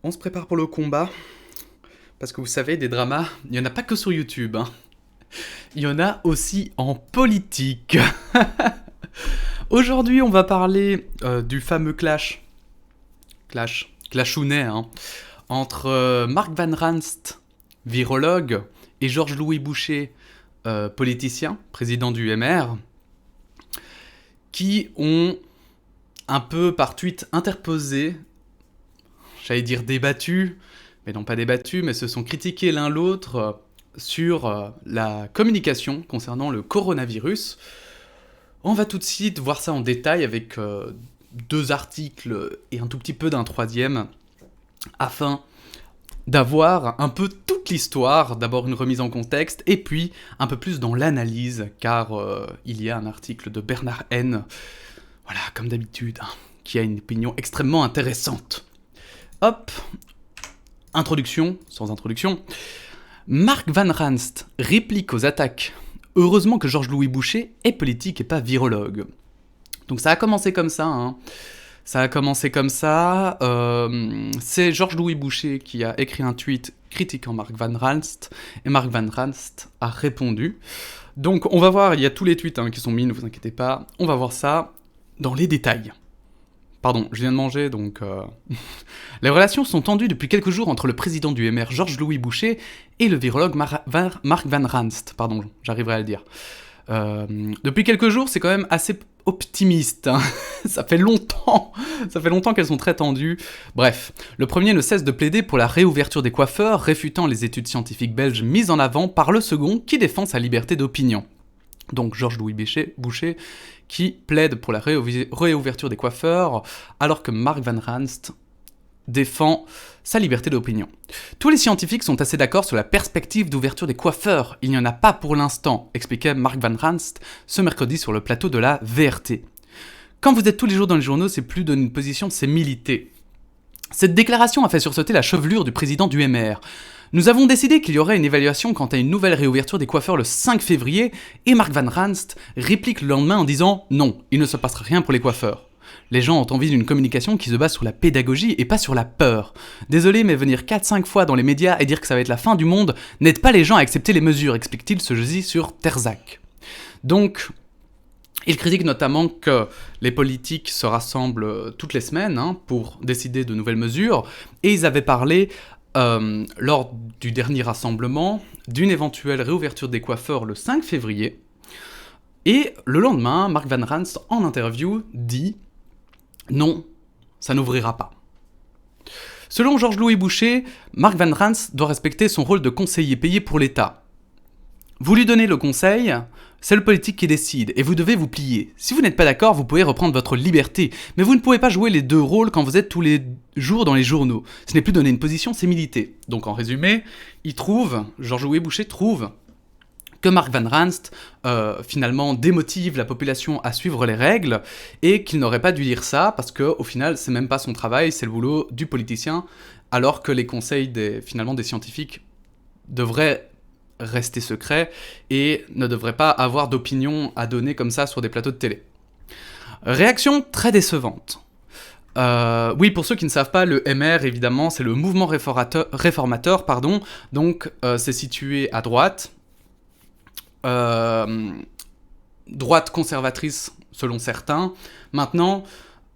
On se prépare pour le combat, parce que vous savez, des dramas, il n'y en a pas que sur YouTube, hein. Il y en a aussi en politique. Aujourd'hui, on va parler du fameux clashounet, hein, entre Mark Van Ranst, virologue, et Georges-Louis Boucher, politicien, président du MR, qui ont un peu par tweet interposé, j'allais dire débattu, mais non pas débattu, mais se sont critiqués l'un l'autre sur la communication concernant le coronavirus. On va tout de suite voir ça en détail avec deux articles et un tout petit peu d'un troisième, afin d'avoir un peu toute l'histoire, d'abord une remise en contexte, et puis un peu plus dans l'analyse, car il y a un article de Bernard N, voilà, comme d'habitude, hein, qui a une opinion extrêmement intéressante. Hop, introduction, sans introduction. Mark Van Ranst réplique aux attaques. Heureusement que Georges-Louis Boucher est politique et pas virologue. Donc ça a commencé comme ça, hein. Ça a commencé comme ça. C'est Georges-Louis Boucher qui a écrit un tweet critiquant Mark Van Ranst, et Mark Van Ranst a répondu. Donc on va voir, il y a tous les tweets qui sont mis, ne vous inquiétez pas. On va voir ça dans les détails. Pardon, je viens de manger, donc... Les relations sont tendues depuis quelques jours entre le président du MR, Georges-Louis Boucher, et le virologue Mark Van Ranst. Pardon, j'arriverai à le dire. Depuis quelques jours, c'est quand même assez optimiste, hein. Ça fait longtemps qu'elles sont très tendues. Bref, le premier ne cesse de plaider pour la réouverture des coiffeurs, réfutant les études scientifiques belges mises en avant par le second, qui défend sa liberté d'opinion. Donc Georges-Louis Boucher, qui plaide pour la réouverture des coiffeurs, alors que Mark Van Ranst défend sa liberté d'opinion. Tous les scientifiques sont assez d'accord sur la perspective d'ouverture des coiffeurs. Il n'y en a pas pour l'instant, expliquait Mark Van Ranst ce mercredi sur le plateau de la VRT. Quand vous êtes tous les jours dans les journaux, c'est plus donner une position, c'est militer. Cette déclaration a fait sursauter la chevelure du président du MR. Nous avons décidé qu'il y aurait une évaluation quant à une nouvelle réouverture des coiffeurs le 5 février, et Mark Van Ranst réplique le lendemain en disant « Non, il ne se passera rien pour les coiffeurs. Les gens ont envie d'une communication qui se base sur la pédagogie et pas sur la peur. Désolé, mais venir 4-5 fois dans les médias et dire que ça va être la fin du monde n'aide pas les gens à accepter les mesures », explique-t-il ce jeudi sur Terzac. Donc, il critique notamment que les politiques se rassemblent toutes les semaines, hein, pour décider de nouvelles mesures, et ils avaient parlé... lors du dernier rassemblement, d'une éventuelle réouverture des coiffeurs le 5 février. Et le lendemain, Mark Van Ranst, en interview, dit « Non, ça n'ouvrira pas ». Selon Georges-Louis Boucher, Mark Van Ranst doit respecter son rôle de conseiller payé pour l'État. Vous lui donnez le conseil, c'est le politique qui décide, et vous devez vous plier. Si vous n'êtes pas d'accord, vous pouvez reprendre votre liberté, mais vous ne pouvez pas jouer les deux rôles quand vous êtes tous les jours dans les journaux. Ce n'est plus donner une position, c'est militer. Donc en résumé, Georges-Louis Boucher trouve que Mark Van Ranst, finalement, démotive la population à suivre les règles, et qu'il n'aurait pas dû dire ça, parce qu'au final, c'est même pas son travail, c'est le boulot du politicien, alors que les conseils des scientifiques devraient rester secret et ne devrait pas avoir d'opinion à donner comme ça sur des plateaux de télé. Réaction très décevante. Oui, pour ceux qui ne savent pas, le MR, évidemment, c'est le mouvement réformateur, donc c'est situé à droite, droite conservatrice selon certains. Maintenant,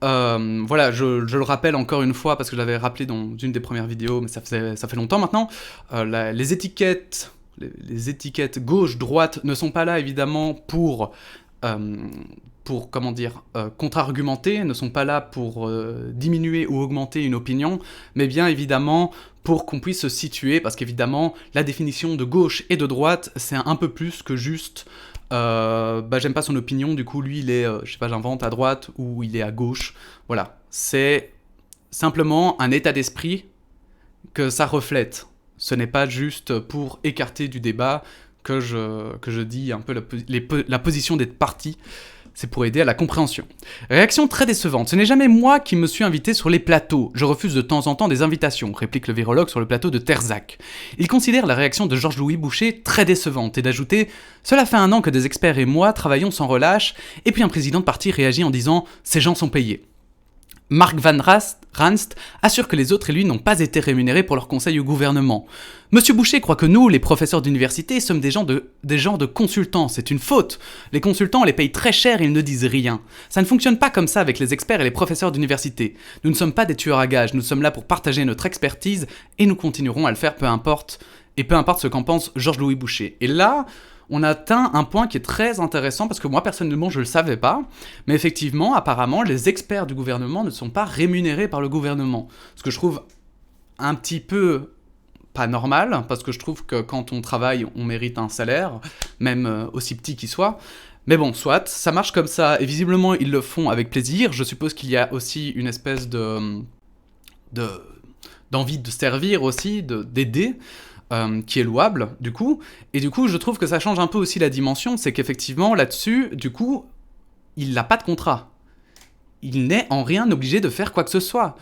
voilà, je le rappelle encore une fois, parce que je l'avais rappelé dans une des premières vidéos, mais ça fait longtemps maintenant, les étiquettes gauche-droite ne sont pas là, évidemment, pour contre-argumenter, ne sont pas là pour diminuer ou augmenter une opinion, mais bien évidemment pour qu'on puisse se situer, parce qu'évidemment, la définition de gauche et de droite, c'est un peu plus que juste j'aime pas son opinion, du coup lui il est, j'invente, à droite, ou il est à gauche. Voilà, c'est simplement un état d'esprit que ça reflète. Ce n'est pas juste pour écarter du débat que je dis un peu la position des partis, c'est pour aider à la compréhension. Réaction très décevante. Ce n'est jamais moi qui me suis invité sur les plateaux. Je refuse de temps en temps des invitations, réplique le virologue sur le plateau de Terzac. Il considère la réaction de Georges-Louis Boucher très décevante et d'ajouter « Cela fait 1 an que des experts et moi travaillons sans relâche, et puis un président de parti réagit en disant « Ces gens sont payés ». Mark Van Ranst assure que les autres élus n'ont pas été rémunérés pour leurs conseils au gouvernement. Monsieur Boucher croit que nous, les professeurs d'université, sommes des genres de consultants. C'est une faute. Les consultants, on les paye très cher et ils ne disent rien. Ça ne fonctionne pas comme ça avec les experts et les professeurs d'université. Nous ne sommes pas des tueurs à gages, nous sommes là pour partager notre expertise et nous continuerons à le faire peu importe ce qu'en pense Georges-Louis Boucher. Et là, on atteint un point qui est très intéressant parce que moi personnellement je ne le savais pas, mais effectivement apparemment les experts du gouvernement ne sont pas rémunérés par le gouvernement, ce que je trouve un petit peu pas normal, parce que je trouve que quand on travaille on mérite un salaire, même aussi petit qu'il soit, mais bon soit, ça marche comme ça, et visiblement ils le font avec plaisir. Je suppose qu'il y a aussi une espèce d'envie de servir aussi, d'aider, qui est louable, du coup. Et du coup, je trouve que ça change un peu aussi la dimension, c'est qu'effectivement, là-dessus, du coup, il n'a pas de contrat. Il n'est en rien obligé de faire quoi que ce soit.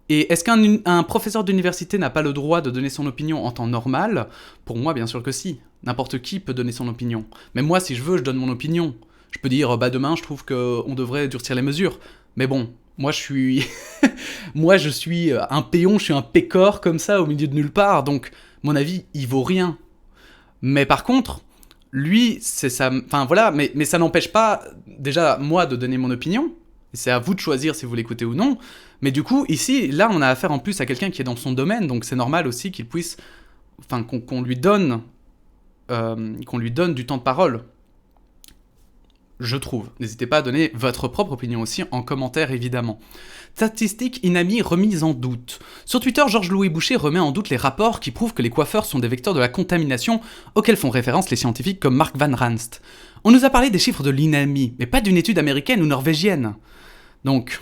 Et est-ce qu'un professeur d'université n'a pas le droit de donner son opinion en temps normal ? Pour moi, bien sûr que si. N'importe qui peut donner son opinion. Même moi, si je veux, je donne mon opinion. Je peux dire, bah demain, je trouve qu'on devrait durcir les mesures. Mais bon, moi, je suis... moi, je suis un péon, je suis un pécor comme ça, au milieu de nulle part, donc... mon avis, il vaut rien. Mais par contre, lui, c'est ça... Enfin, voilà, mais ça n'empêche pas, déjà, moi, de donner mon opinion. C'est à vous de choisir si vous l'écoutez ou non. Mais du coup, ici, là, on a affaire en plus à quelqu'un qui est dans son domaine, donc c'est normal aussi qu'il puisse... Enfin, qu'on lui donne du temps de parole. Je trouve. N'hésitez pas à donner votre propre opinion aussi en commentaire, évidemment. Statistiques inamies remises en doute. Sur Twitter, Georges-Louis Boucher remet en doute les rapports qui prouvent que les coiffeurs sont des vecteurs de la contamination auxquels font référence les scientifiques comme Mark Van Ranst. On nous a parlé des chiffres de l'INAMI, mais pas d'une étude américaine ou norvégienne. Donc,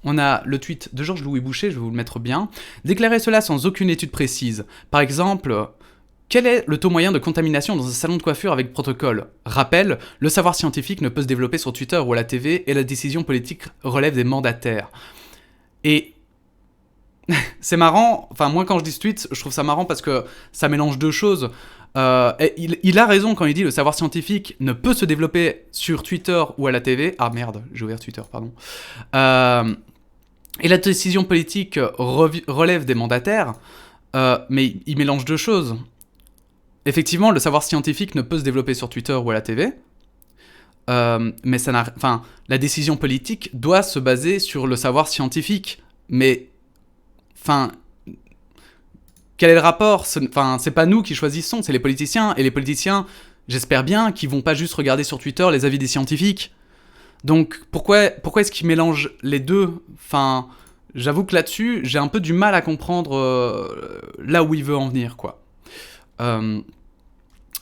on a le tweet de Georges-Louis Boucher, je vais vous le mettre bien. Déclarer cela sans aucune étude précise. Par exemple... quel est le taux moyen de contamination dans un salon de coiffure avec protocole ? Rappel, le savoir scientifique ne peut se développer sur Twitter ou à la TV et la décision politique relève des mandataires. Et c'est marrant, enfin moi quand je dis ce tweet, je trouve ça marrant parce que ça mélange deux choses. Il a raison quand il dit le savoir scientifique ne peut se développer sur Twitter ou à la TV. Ah merde, j'ai ouvert Twitter, pardon. Et la décision politique relève des mandataires, mais il mélange deux choses. Effectivement, le savoir scientifique ne peut se développer sur Twitter ou à la TV, mais la décision politique doit se baser sur le savoir scientifique. Mais, quel est le rapport ? C'est pas nous qui choisissons, c'est les politiciens. Et les politiciens, j'espère bien, qu'ils vont pas juste regarder sur Twitter les avis des scientifiques. Donc, pourquoi est-ce qu'ils mélangent les deux ? J'avoue que là-dessus, j'ai un peu du mal à comprendre là où il veut en venir, quoi.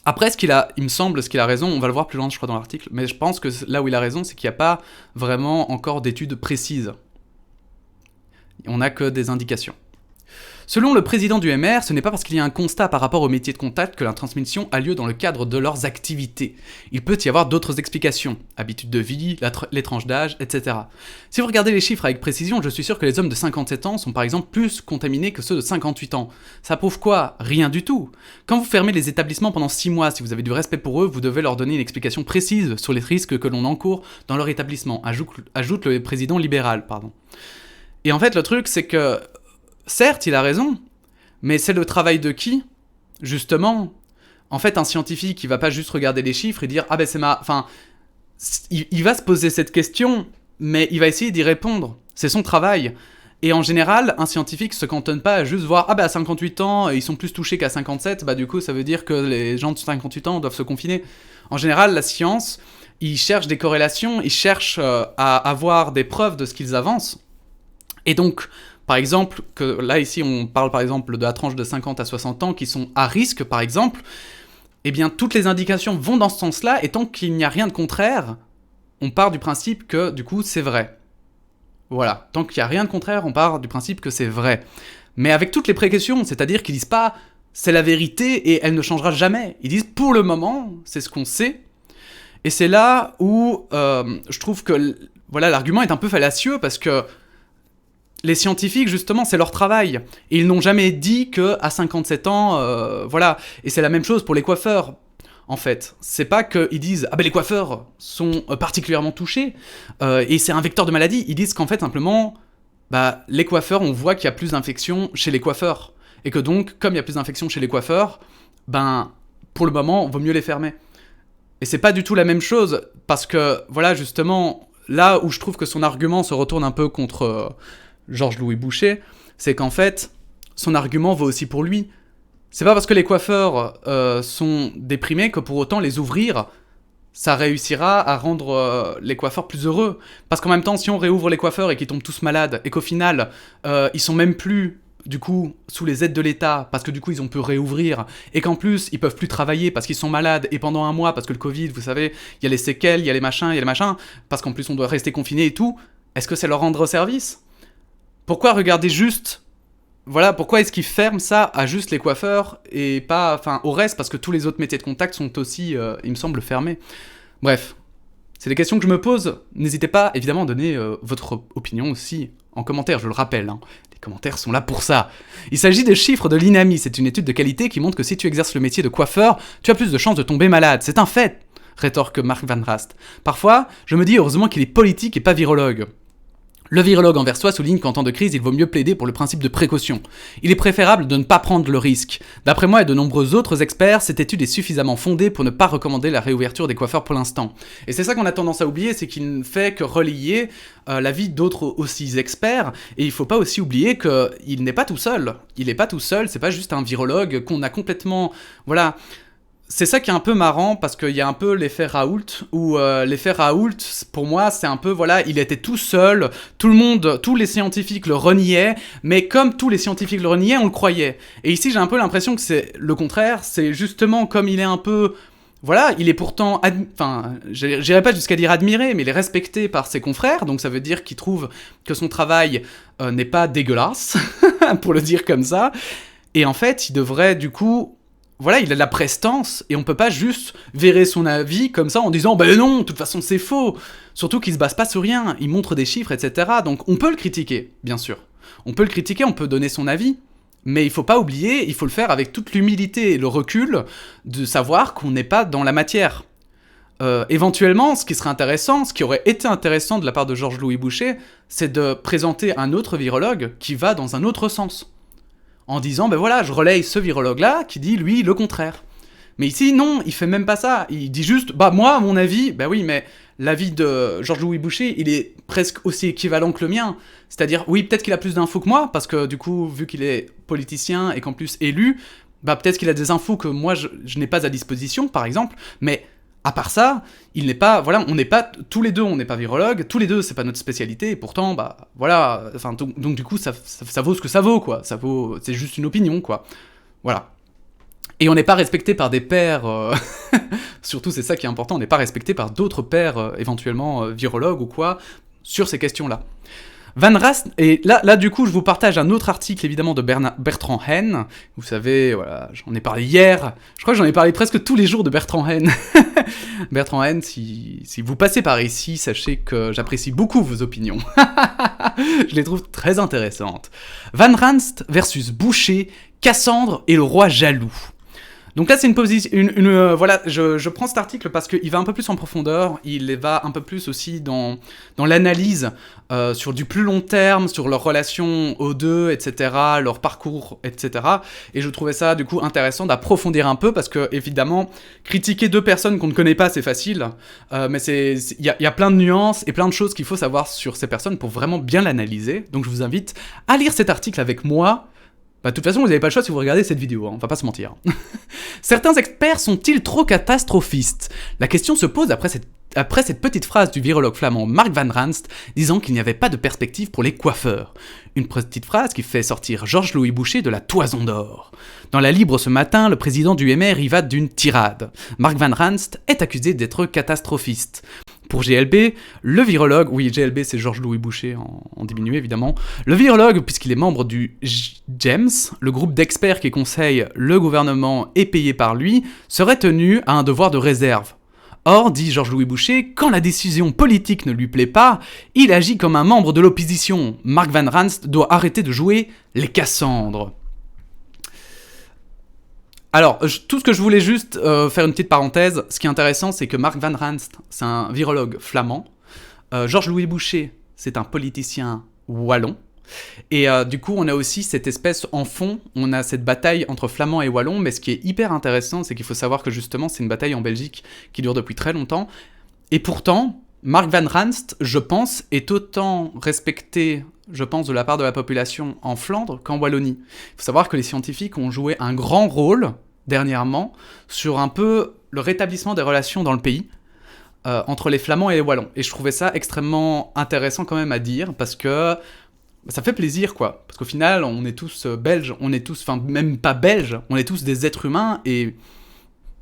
Après, il me semble, ce qu'il a raison, on va le voir plus loin, je crois, dans l'article, mais je pense que là où il a raison, c'est qu'il n'y a pas vraiment encore d'études précises. On n'a que des indications. Selon le président du MR, ce n'est pas parce qu'il y a un constat par rapport au métier de contact que la transmission a lieu dans le cadre de leurs activités. Il peut y avoir d'autres explications, habitudes de vie, les tranches d'âge, etc. Si vous regardez les chiffres avec précision, je suis sûr que les hommes de 57 ans sont par exemple plus contaminés que ceux de 58 ans. Ça prouve quoi ? Rien du tout. Quand vous fermez les établissements pendant 6 mois, si vous avez du respect pour eux, vous devez leur donner une explication précise sur les risques que l'on encourt dans leur établissement, ajoute le président libéral, pardon. Et en fait, le truc, c'est que certes, il a raison, mais c'est le travail de qui ? Justement, en fait, un scientifique, il va pas juste regarder les chiffres et dire « Ah ben c'est ma... » il va se poser cette question, mais il va essayer d'y répondre. C'est son travail. Et en général, un scientifique se cantonne pas à juste voir « Ah ben à 58 ans, ils sont plus touchés qu'à 57, bah du coup, ça veut dire que les gens de 58 ans doivent se confiner. » En général, la science, ils cherchent des corrélations, ils cherchent à avoir des preuves de ce qu'ils avancent. Et donc... par exemple, que là ici on parle par exemple de la tranche de 50 à 60 ans qui sont à risque par exemple, eh bien toutes les indications vont dans ce sens-là et tant qu'il n'y a rien de contraire, on part du principe que du coup c'est vrai. Voilà, tant qu'il n'y a rien de contraire, on part du principe que c'est vrai. Mais avec toutes les précautions, c'est-à-dire qu'ils disent pas c'est la vérité et elle ne changera jamais. Ils disent pour le moment, c'est ce qu'on sait. Et c'est là où je trouve que voilà, l'argument est un peu fallacieux parce que les scientifiques, justement, c'est leur travail. Et ils n'ont jamais dit qu'à 57 ans, voilà. Et c'est la même chose pour les coiffeurs, en fait. C'est pas qu'ils disent « Ah ben les coiffeurs sont particulièrement touchés et c'est un vecteur de maladie ». Ils disent qu'en fait, simplement, bah, les coiffeurs, on voit qu'il y a plus d'infections chez les coiffeurs. Et que donc, comme il y a plus d'infections chez les coiffeurs, ben, pour le moment, il vaut mieux les fermer. Et c'est pas du tout la même chose, parce que, voilà, justement, là où je trouve que son argument se retourne un peu contre Georges-Louis Boucher, c'est qu'en fait, son argument vaut aussi pour lui. C'est pas parce que les coiffeurs sont déprimés que pour autant les ouvrir, ça réussira à rendre les coiffeurs plus heureux. Parce qu'en même temps, si on réouvre les coiffeurs et qu'ils tombent tous malades, et qu'au final, ils sont même plus, du coup, sous les aides de l'État, parce que du coup, ils ont pu réouvrir, et qu'en plus, ils peuvent plus travailler parce qu'ils sont malades, et pendant un mois, parce que le Covid, vous savez, il y a les séquelles, il y a les machins, parce qu'en plus, on doit rester confiné et tout, est-ce que c'est leur rendre service ? Pourquoi regarder juste... Voilà, pourquoi est-ce qu'ils ferment ça à juste les coiffeurs et pas, enfin, au reste, parce que tous les autres métiers de contact sont aussi, il me semble, fermés. Bref, c'est des questions que je me pose. N'hésitez pas, évidemment, à donner votre opinion aussi en commentaire, je le rappelle. Hein. Les commentaires sont là pour ça. Il s'agit des chiffres de l'INAMI. C'est une étude de qualité qui montre que si tu exerces le métier de coiffeur, tu as plus de chances de tomber malade. C'est un fait, rétorque Mark Van Rast. Parfois, je me dis heureusement qu'il est politique et pas virologue. Le virologue Anversois souligne qu'en temps de crise, il vaut mieux plaider pour le principe de précaution. Il est préférable de ne pas prendre le risque. D'après moi et de nombreux autres experts, cette étude est suffisamment fondée pour ne pas recommander la réouverture des coiffeurs pour l'instant. Et c'est ça qu'on a tendance à oublier, c'est qu'il ne fait que relayer l'avis d'autres aussi experts, et il faut pas aussi oublier qu'il n'est pas tout seul. Il n'est pas tout seul, c'est pas juste un virologue qu'on a complètement... Voilà... C'est ça qui est un peu marrant, parce qu'il y a un peu l'effet Raoult, où l'effet Raoult, pour moi, c'est un peu, voilà, il était tout seul, tout le monde, tous les scientifiques le reniaient, mais comme tous les scientifiques le reniaient, on le croyait. Et ici, j'ai un peu l'impression que c'est le contraire, c'est justement comme il est un peu... Voilà, il est pourtant, enfin, j'irai pas jusqu'à dire admiré, mais il est respecté par ses confrères, donc ça veut dire qu'il trouve que son travail n'est pas dégueulasse, pour le dire comme ça, et en fait, il devrait, du coup... Voilà, il a de la prestance, et on peut pas juste virer son avis comme ça en disant « Ben non, de toute façon c'est faux !» Surtout qu'il se base pas sur rien, il montre des chiffres, etc. Donc on peut le critiquer, bien sûr. On peut le critiquer, on peut donner son avis, mais il faut pas oublier, il faut le faire avec toute l'humilité et le recul de savoir qu'on n'est pas dans la matière. Éventuellement, ce qui serait intéressant, ce qui aurait été intéressant de la part de Georges-Louis Boucher, c'est de présenter un autre virologue qui va dans un autre sens. En disant, ben voilà, je relaye ce virologue-là qui dit, lui, le contraire. Mais ici, non, il fait même pas ça. Il dit juste, bah moi, à mon avis, bah oui, mais l'avis de Georges-Louis Boucher, il est presque aussi équivalent que le mien. C'est-à-dire, oui, peut-être qu'il a plus d'infos que moi, parce que du coup, vu qu'il est politicien et qu'en plus élu, bah peut-être qu'il a des infos que moi, je n'ai pas à disposition, par exemple, mais... À part ça, il n'est pas, voilà, on n'est pas, tous les deux, on n'est pas virologues, tous les deux, c'est pas notre spécialité, et pourtant, bah, voilà, enfin, donc du coup, ça vaut ce que ça vaut, quoi, ça vaut, c'est juste une opinion, quoi, voilà. Et on n'est pas respecté par des pairs, surtout c'est ça qui est important, on n'est pas respecté par d'autres pairs, éventuellement virologues ou quoi, sur ces questions-là. Van Rast, et là du coup je vous partage un autre article évidemment de Bertrand Haine, vous savez, voilà, j'en ai parlé hier, je crois que j'en ai parlé presque tous les jours de Bertrand Haine. Bertrand Haine, si vous passez par ici, sachez que j'apprécie beaucoup vos opinions. Je les trouve très intéressantes. Van Rast versus Boucher, Cassandre et le roi jaloux. Donc là, c'est une position, voilà, je prends cet article parce qu'il va un peu plus en profondeur, il va un peu plus aussi dans l'analyse sur du plus long terme, sur leur relation aux deux, etc., leur parcours, etc. Et je trouvais ça, du coup, intéressant d'approfondir un peu parce que, évidemment, critiquer deux personnes qu'on ne connaît pas, c'est facile, mais il y a plein de nuances et plein de choses qu'il faut savoir sur ces personnes pour vraiment bien l'analyser. Donc je vous invite à lire cet article avec moi. Bah, de toute façon, vous n'avez pas le choix si vous regardez cette vidéo, hein, on va pas se mentir. Certains experts sont-ils trop catastrophistes ? La question se pose après cette petite phrase du virologue flamand Mark Van Rast disant qu'il n'y avait pas de perspective pour les coiffeurs. Une petite phrase qui fait sortir Georges-Louis Boucher de la toison d'or. Dans la Libre ce matin, le président du MR y va d'une tirade. Mark Van Rast est accusé d'être catastrophiste. Pour GLB, le virologue, oui GLB c'est Georges-Louis Boucher en diminué évidemment, le virologue, puisqu'il est membre du GEMS, le groupe d'experts qui conseille le gouvernement et payé par lui, serait tenu à un devoir de réserve. Or, dit Georges-Louis Boucher, quand la décision politique ne lui plaît pas, il agit comme un membre de l'opposition. Mark Van Rast doit arrêter de jouer les Cassandres. Alors, tout ce que je voulais juste faire une petite parenthèse, ce qui est intéressant, c'est que Mark Van Rast, c'est un virologue flamand. Georges-Louis Boucher, c'est un politicien wallon. Et du coup, on a aussi cette espèce en fond, on a cette bataille entre Flamands et Wallons, mais ce qui est hyper intéressant, c'est qu'il faut savoir que justement, c'est une bataille en Belgique qui dure depuis très longtemps. Et pourtant, Mark Van Ranst, je pense, est autant respecté, je pense, de la part de la population en Flandre qu'en Wallonie. Il faut savoir que les scientifiques ont joué un grand rôle, dernièrement, sur un peu le rétablissement des relations dans le pays, entre les Flamands et les Wallons. Et je trouvais ça extrêmement intéressant quand même à dire, parce que ça fait plaisir, quoi. Parce qu'au final, on est tous belges, on est tous, enfin, même pas belges, on est tous des êtres humains, et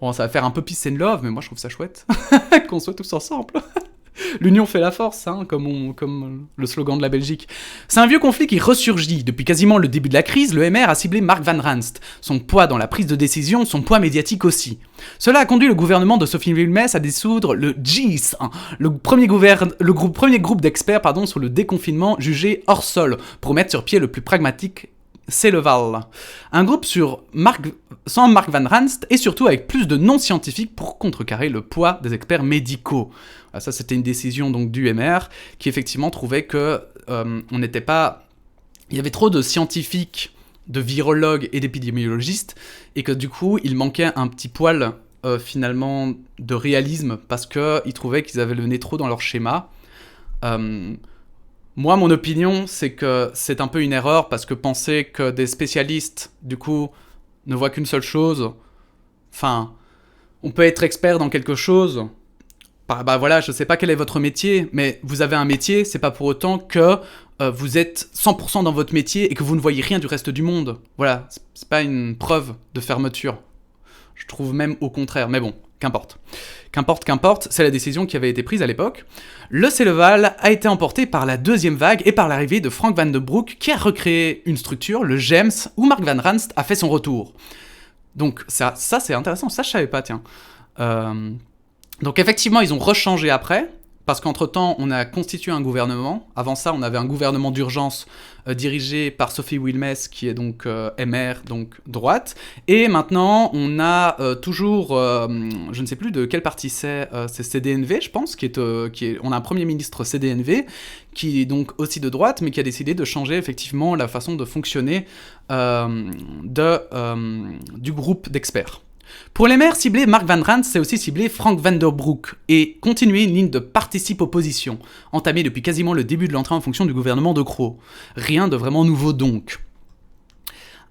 bon, ça va faire un peu peace and love, mais moi je trouve ça chouette qu'on soit tous ensemble. L'union fait la force, hein, comme le slogan de la Belgique. C'est un vieux conflit qui ressurgit. Depuis quasiment le début de la crise, le MR a ciblé Mark Van Ranst. Son poids dans la prise de décision, son poids médiatique aussi. Cela a conduit le gouvernement de Sophie Wilmès à dissoudre le GIS, le premier groupe d'experts sur le déconfinement jugé hors sol, pour mettre sur pied le plus pragmatique Céleval. Un groupe sans Mark Van Ranst et surtout avec plus de non-scientifiques pour contrecarrer le poids des experts médicaux. Ça, c'était une décision donc du MR qui effectivement trouvait que on n'était pas... Il y avait trop de scientifiques, de virologues et d'épidémiologistes et que du coup, il manquait un petit poil finalement de réalisme parce qu'ils trouvaient qu'ils avaient le nez trop dans leur schéma. Moi, mon opinion, c'est que c'est un peu une erreur parce que penser que des spécialistes, du coup, ne voient qu'une seule chose, enfin, on peut être expert dans quelque chose, bah voilà, je sais pas quel est votre métier, mais vous avez un métier, c'est pas pour autant que vous êtes 100% dans votre métier et que vous ne voyez rien du reste du monde. Voilà, c'est pas une preuve de fermeture. Je trouve même au contraire, mais bon, qu'importe. Qu'importe, c'est la décision qui avait été prise à l'époque. Le Céleval a été emporté par la deuxième vague et par l'arrivée de Frank Van den Broek qui a recréé une structure, le GEMS, où Mark Van Ranst a fait son retour. Donc ça c'est intéressant, ça je savais pas, tiens. Donc effectivement, ils ont rechangé après, parce qu'entre-temps, on a constitué un gouvernement. Avant ça, on avait un gouvernement d'urgence dirigé par Sophie Wilmès, qui est donc MR, donc droite. Et maintenant, on a toujours, je ne sais plus de quel parti c'est CDNV, je pense, on a un Premier ministre CDNV, qui est donc aussi de droite, mais qui a décidé de changer effectivement la façon de fonctionner du groupe d'experts. Pour les maires, cibler Mark Van Ranst, c'est aussi cibler Frank Van den Broek et continuer une ligne de participe-opposition, entamée depuis quasiment le début de l'entrée en fonction du gouvernement de Croo. Rien de vraiment nouveau donc.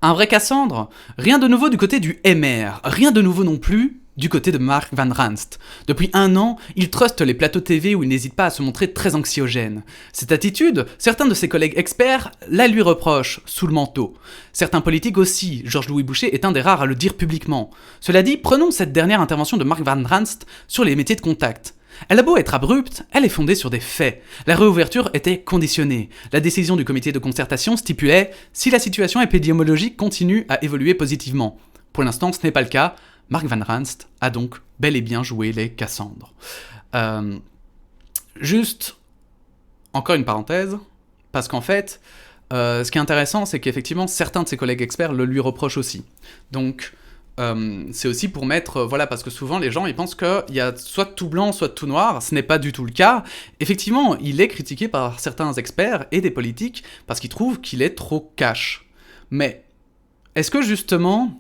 Un vrai Cassandre ? Rien de nouveau du côté du MR, rien de nouveau non plus du côté de Mark Van Ranst. Depuis 1 an, il truste les plateaux TV où il n'hésite pas à se montrer très anxiogène. Cette attitude, certains de ses collègues experts la lui reprochent, sous le manteau. Certains politiques aussi, Georges-Louis Boucher est un des rares à le dire publiquement. Cela dit, prenons cette dernière intervention de Mark Van Ranst sur les métiers de contact. Elle a beau être abrupte, elle est fondée sur des faits. La réouverture était conditionnée. La décision du comité de concertation stipulait « si la situation épidémiologique continue à évoluer positivement ». Pour l'instant, ce n'est pas le cas. Mark Van Ranst a donc bel et bien joué les Cassandres. Juste, encore une parenthèse, parce qu'en fait, ce qui est intéressant, c'est qu'effectivement, certains de ses collègues experts le lui reprochent aussi. Donc, c'est aussi pour mettre... voilà, parce que souvent, les gens, ils pensent qu'il y a soit tout blanc, soit tout noir. Ce n'est pas du tout le cas. Effectivement, il est critiqué par certains experts et des politiques parce qu'ils trouvent qu'il est trop cash. Mais, est-ce que justement...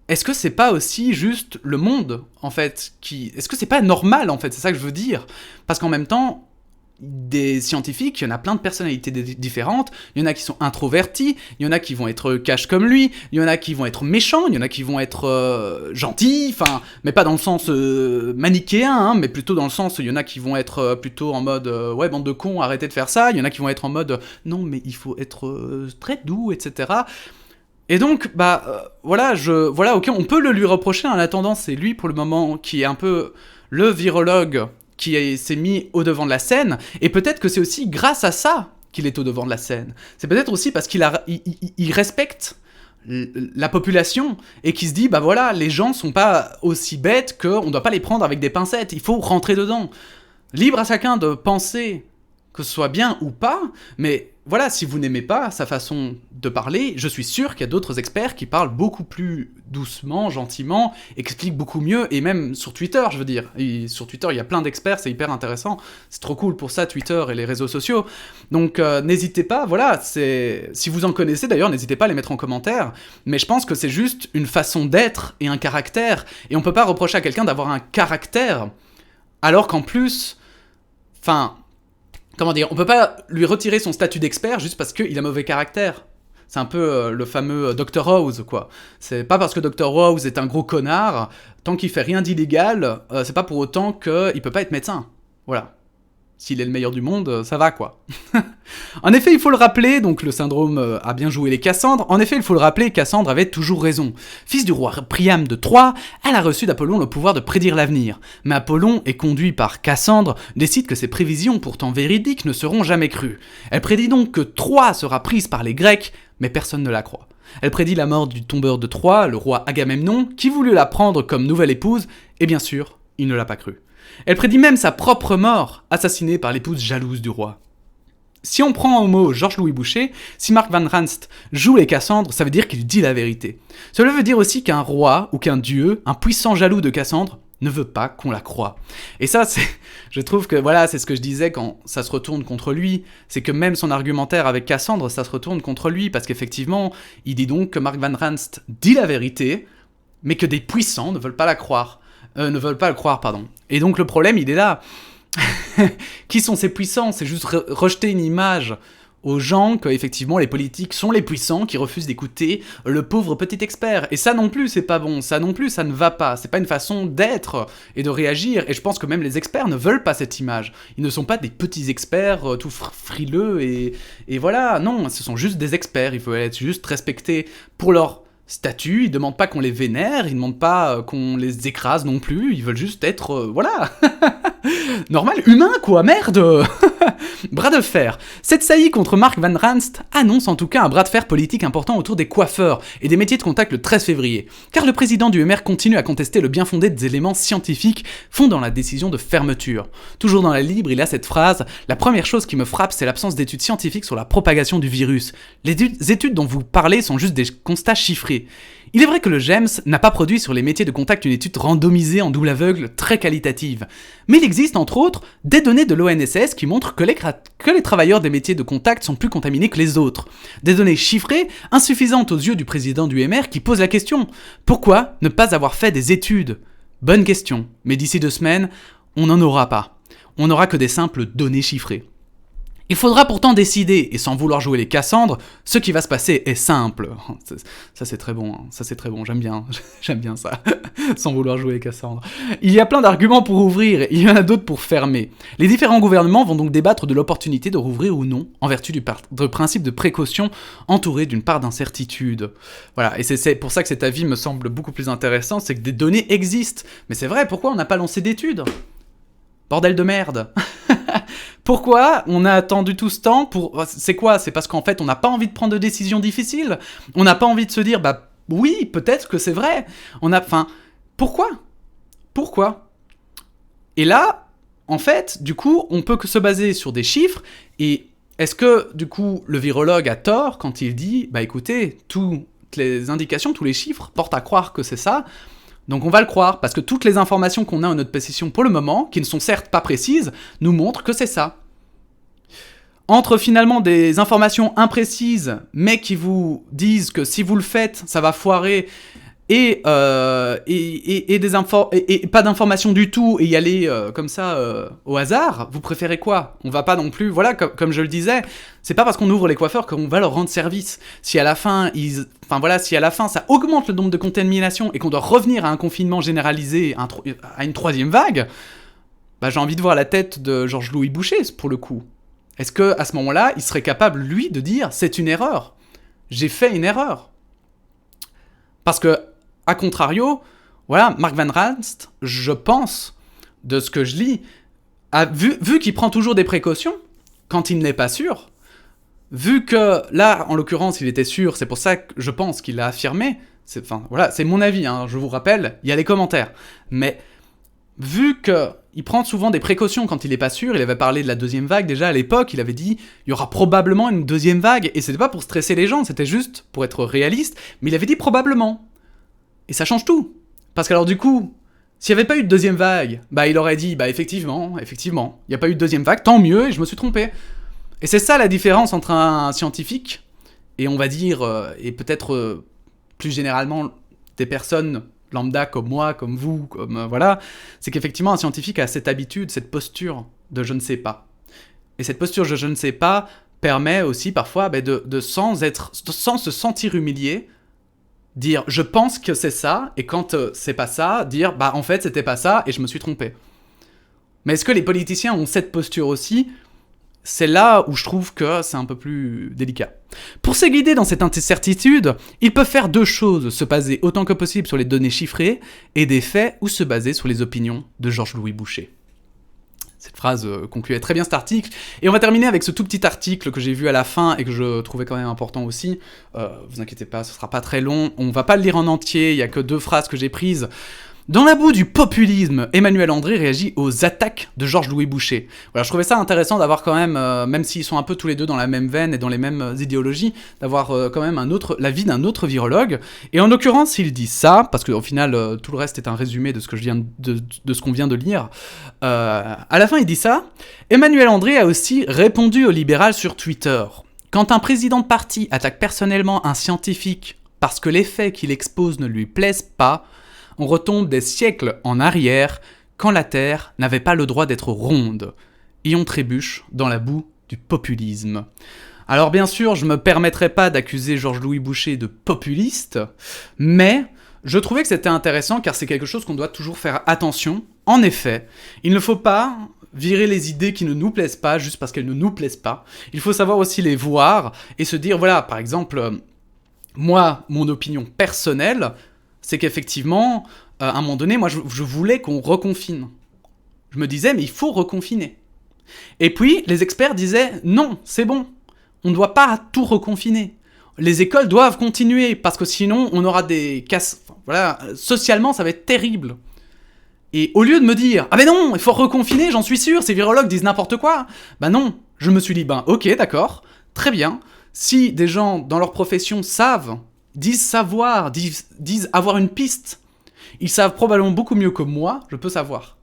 Est-ce que c'est pas aussi juste le monde, en fait, Est-ce que c'est pas normal, en fait, c'est ça que je veux dire ? Parce qu'en même temps, des scientifiques, il y en a plein de personnalités différentes, il y en a qui sont introvertis, il y en a qui vont être cash comme lui, il y en a qui vont être méchants, il y en a qui vont être gentils, enfin, mais pas dans le sens manichéen, hein, mais plutôt dans le sens où il y en a qui vont être plutôt en mode ouais, bande de cons, arrêtez de faire ça, il y en a qui vont être en mode non, mais il faut être très doux, etc. Et donc, voilà, ok, on peut le lui reprocher, en attendant, c'est lui, pour le moment, qui est un peu le virologue qui s'est mis au devant de la scène, et peut-être que c'est aussi grâce à ça qu'il est au devant de la scène. C'est peut-être aussi parce qu'il respecte la population, et qu'il se dit, bah voilà, les gens sont pas aussi bêtes qu'on doit pas les prendre avec des pincettes, il faut rentrer dedans. Libre à chacun de penser que ce soit bien ou pas, mais voilà, si vous n'aimez pas sa façon de parler, je suis sûr qu'il y a d'autres experts qui parlent beaucoup plus doucement, gentiment, expliquent beaucoup mieux, et même sur Twitter, je veux dire. Et sur Twitter, il y a plein d'experts, c'est hyper intéressant. C'est trop cool pour ça, Twitter et les réseaux sociaux. Donc n'hésitez pas, voilà, si vous en connaissez d'ailleurs, n'hésitez pas à les mettre en commentaire, mais je pense que c'est juste une façon d'être et un caractère, et on peut pas reprocher à quelqu'un d'avoir un caractère, alors qu'en plus, enfin... Comment dire, on peut pas lui retirer son statut d'expert juste parce qu'il a mauvais caractère. C'est un peu le fameux Dr House, quoi. C'est pas parce que Dr House est un gros connard, tant qu'il fait rien d'illégal, c'est pas pour autant qu'il peut pas être médecin. Voilà. S'il est le meilleur du monde, ça va, quoi. En effet, il faut le rappeler, donc le syndrome a bien joué les Cassandres, en effet, il faut le rappeler, Cassandre avait toujours raison. Fils du roi Priam de Troie, elle a reçu d'Apollon le pouvoir de prédire l'avenir. Mais Apollon, est conduit par Cassandre, décide que ses prévisions, pourtant véridiques, ne seront jamais crues. Elle prédit donc que Troie sera prise par les Grecs, mais personne ne la croit. Elle prédit la mort du tombeur de Troie, le roi Agamemnon, qui voulut la prendre comme nouvelle épouse, et bien sûr, il ne l'a pas cru. Elle prédit même sa propre mort, assassinée par l'épouse jalouse du roi. Si on prend au mot Georges-Louis Boucher, si Mark Van Ranst joue les Cassandres, ça veut dire qu'il dit la vérité. Cela veut dire aussi qu'un roi ou qu'un dieu, un puissant jaloux de Cassandre, ne veut pas qu'on la croie. Et ça, je trouve que voilà, c'est ce que je disais quand ça se retourne contre lui, c'est que même son argumentaire avec Cassandre, ça se retourne contre lui, parce qu'effectivement, il dit donc que Mark Van Ranst dit la vérité, mais que des puissants ne veulent pas la croire. Pardon. Et donc le problème, il est là. Qui sont ces puissants ? C'est juste rejeter une image aux gens que, effectivement, les politiques sont les puissants qui refusent d'écouter le pauvre petit expert. Et ça non plus, c'est pas bon. Ça non plus, ça ne va pas. C'est pas une façon d'être et de réagir. Et je pense que même les experts ne veulent pas cette image. Ils ne sont pas des petits experts tout frileux et voilà. Non, ce sont juste des experts. Il faut être juste respecté pour leur statut, ils demandent pas qu'on les vénère, ils demandent pas qu'on les écrase non plus, ils veulent juste être, voilà, normal, humain quoi, merde. Bras de fer. Cette saillie contre Mark Van Ranst annonce en tout cas un bras de fer politique important autour des coiffeurs et des métiers de contact le 13 février, car le président du MR continue à contester le bien fondé des éléments scientifiques fondant la décision de fermeture. Toujours dans la Libre, il a cette phrase « La première chose qui me frappe, c'est l'absence d'études scientifiques sur la propagation du virus. Les études dont vous parlez sont juste des constats chiffrés. » Il est vrai que le GEMS n'a pas produit sur les métiers de contact une étude randomisée en double aveugle très qualitative. Mais il existe entre autres des données de l'ONSS qui montrent que les travailleurs des métiers de contact sont plus contaminés que les autres. Des données chiffrées, insuffisantes aux yeux du président du MR qui pose la question « Pourquoi ne pas avoir fait des études ?» Bonne question, mais d'ici 2 semaines, on n'en aura pas. On n'aura que des simples données chiffrées. Il faudra pourtant décider, et sans vouloir jouer les Cassandres, ce qui va se passer est simple. Ça c'est très bon, hein. Ça c'est très bon, j'aime bien ça, sans vouloir jouer les Cassandres. Il y a plein d'arguments pour ouvrir, il y en a d'autres pour fermer. Les différents gouvernements vont donc débattre de l'opportunité de rouvrir ou non, en vertu du principe de précaution, entouré d'une part d'incertitude. Voilà, et c'est pour ça que cet avis me semble beaucoup plus intéressant, c'est que des données existent. Mais c'est vrai, pourquoi on n'a pas lancé d'études ? Bordel de merde. Pourquoi on a attendu tout ce temps pour... C'est quoi ? C'est parce qu'en fait, on n'a pas envie de prendre de décisions difficiles ? On n'a pas envie de se dire, bah oui, peut-être que c'est vrai. Pourquoi ? Et là, en fait, du coup, on peut que se baser sur des chiffres, et est-ce que, du coup, le virologue a tort quand il dit, bah écoutez, toutes les indications, tous les chiffres portent à croire que c'est ça ? Donc on va le croire, parce que toutes les informations qu'on a en notre possession pour le moment, qui ne sont certes pas précises, nous montrent que c'est ça. Entre finalement des informations imprécises, mais qui vous disent que si vous le faites, ça va foirer, et pas d'informations du tout, et y aller comme ça au hasard, vous préférez quoi ? On va pas non plus, voilà, comme je le disais, c'est pas parce qu'on ouvre les coiffeurs qu'on va leur rendre service. Si à la fin, ça augmente le nombre de contaminations et qu'on doit revenir à un confinement généralisé, à une 3e vague, bah j'ai envie de voir la tête de Georges-Louis Boucher, pour le coup. Est-ce que à ce moment-là, il serait capable, lui, de dire « c'est une erreur, j'ai fait une erreur ». Parce que, à contrario, voilà, Mark Van Ranst, je pense, de ce que je lis, vu qu'il prend toujours des précautions, quand il n'est pas sûr, vu que, là, en l'occurrence, il était sûr, c'est pour ça que je pense qu'il l'a affirmé, c'est mon avis, hein, je vous rappelle, il y a les commentaires, mais vu qu'il Il prend souvent des précautions quand il est pas sûr. Il avait parlé de la deuxième vague déjà à l'époque. Il avait dit il y aura probablement une deuxième vague. Et c'était pas pour stresser les gens, c'était juste pour être réaliste. Mais il avait dit probablement. Et ça change tout. Parce que alors du coup, s'il n'y avait pas eu de deuxième vague, bah il aurait dit bah effectivement, il n'y a pas eu de deuxième vague, tant mieux, et je me suis trompé. Et c'est ça la différence entre un scientifique et on va dire, et peut-être plus généralement des personnes lambda comme moi, comme vous, comme voilà, c'est qu'effectivement un scientifique a cette habitude, cette posture de je ne sais pas. Et cette posture de je ne sais pas permet aussi parfois sans se sentir humilié, dire je pense que c'est ça, et quand c'est pas ça, dire bah en fait c'était pas ça et je me suis trompé. Mais est-ce que les politiciens ont cette posture aussi ? C'est là où je trouve que c'est un peu plus délicat. Pour se guider dans cette incertitude, ils peuvent faire deux choses, se baser autant que possible sur les données chiffrées et des faits, ou se baser sur les opinions de Georges-Louis Boucher. Cette phrase concluait très bien cet article. Et on va terminer avec ce tout petit article que j'ai vu à la fin et que je trouvais quand même important aussi. Vous inquiétez pas, ce sera pas très long. On va pas le lire en entier, il y a que 2 phrases que j'ai prises. Dans la boue du populisme, Emmanuel André réagit aux attaques de Georges-Louis Boucher. Voilà, je trouvais ça intéressant d'avoir quand même s'ils sont un peu tous les deux dans la même veine et dans les mêmes idéologies, d'avoir quand même l'avis d'un autre virologue. Et en l'occurrence, il dit ça, parce qu'au final, tout le reste est un résumé de ce que de ce qu'on vient de lire. À la fin, il dit ça. Emmanuel André a aussi répondu au libéral sur Twitter. Quand un président de parti attaque personnellement un scientifique parce que les faits qu'il expose ne lui plaisent pas, on retombe des siècles en arrière, quand la Terre n'avait pas le droit d'être ronde. Et on trébuche dans la boue du populisme. Alors bien sûr, je me permettrai pas d'accuser Georges-Louis Boucher de populiste, mais je trouvais que c'était intéressant car c'est quelque chose qu'on doit toujours faire attention. En effet, il ne faut pas virer les idées qui ne nous plaisent pas juste parce qu'elles ne nous plaisent pas. Il faut savoir aussi les voir et se dire, voilà, par exemple, moi, mon opinion personnelle, c'est qu'effectivement, à un moment donné, moi, je voulais qu'on reconfine. Je me disais, mais il faut reconfiner. Et puis, les experts disaient, non, c'est bon, on ne doit pas tout reconfiner. Les écoles doivent continuer, parce que sinon, on aura des casses... Enfin, voilà, socialement, ça va être terrible. Et au lieu de me dire, ah ben non, il faut reconfiner, j'en suis sûr, ces virologues disent n'importe quoi, ben non, je me suis dit, ben ok, d'accord, très bien, si des gens dans leur profession disent savoir, disent avoir une piste, ils savent probablement beaucoup mieux que moi, je peux savoir.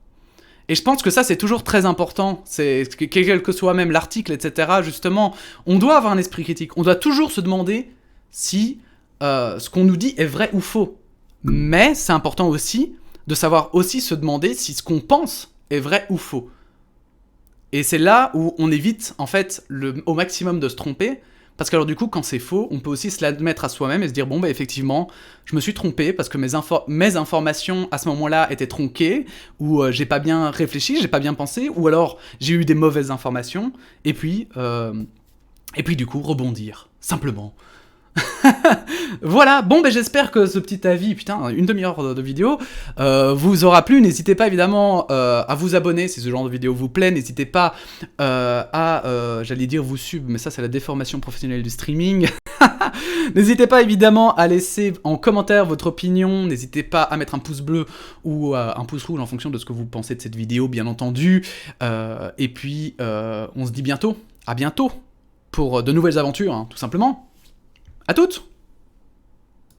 Et je pense que ça, c'est toujours très important, c'est quel que soit même l'article, etc., justement, on doit avoir un esprit critique, on doit toujours se demander si ce qu'on nous dit est vrai ou faux. Mais c'est important aussi de savoir aussi se demander si ce qu'on pense est vrai ou faux. Et c'est là où on évite, en fait, au maximum de se tromper, parce que alors du coup, quand c'est faux, on peut aussi se l'admettre à soi-même et se dire, bon, bah effectivement, je me suis trompé, parce que mes informations, à ce moment-là, étaient tronquées, ou j'ai pas bien réfléchi, j'ai pas bien pensé, ou alors j'ai eu des mauvaises informations, et puis du coup, rebondir, simplement. Voilà, bon ben j'espère que ce petit avis, putain, 1/2 de vidéo, vous aura plu. N'hésitez pas évidemment à vous abonner si ce genre de vidéo vous plaît. N'hésitez pas j'allais dire vous sub, mais ça c'est la déformation professionnelle du streaming. N'hésitez pas évidemment à laisser en commentaire votre opinion. N'hésitez pas à mettre un pouce bleu ou un pouce rouge en fonction de ce que vous pensez de cette vidéo, bien entendu. Et puis on se dit bientôt, à bientôt, pour de nouvelles aventures, hein, tout simplement. À toutes!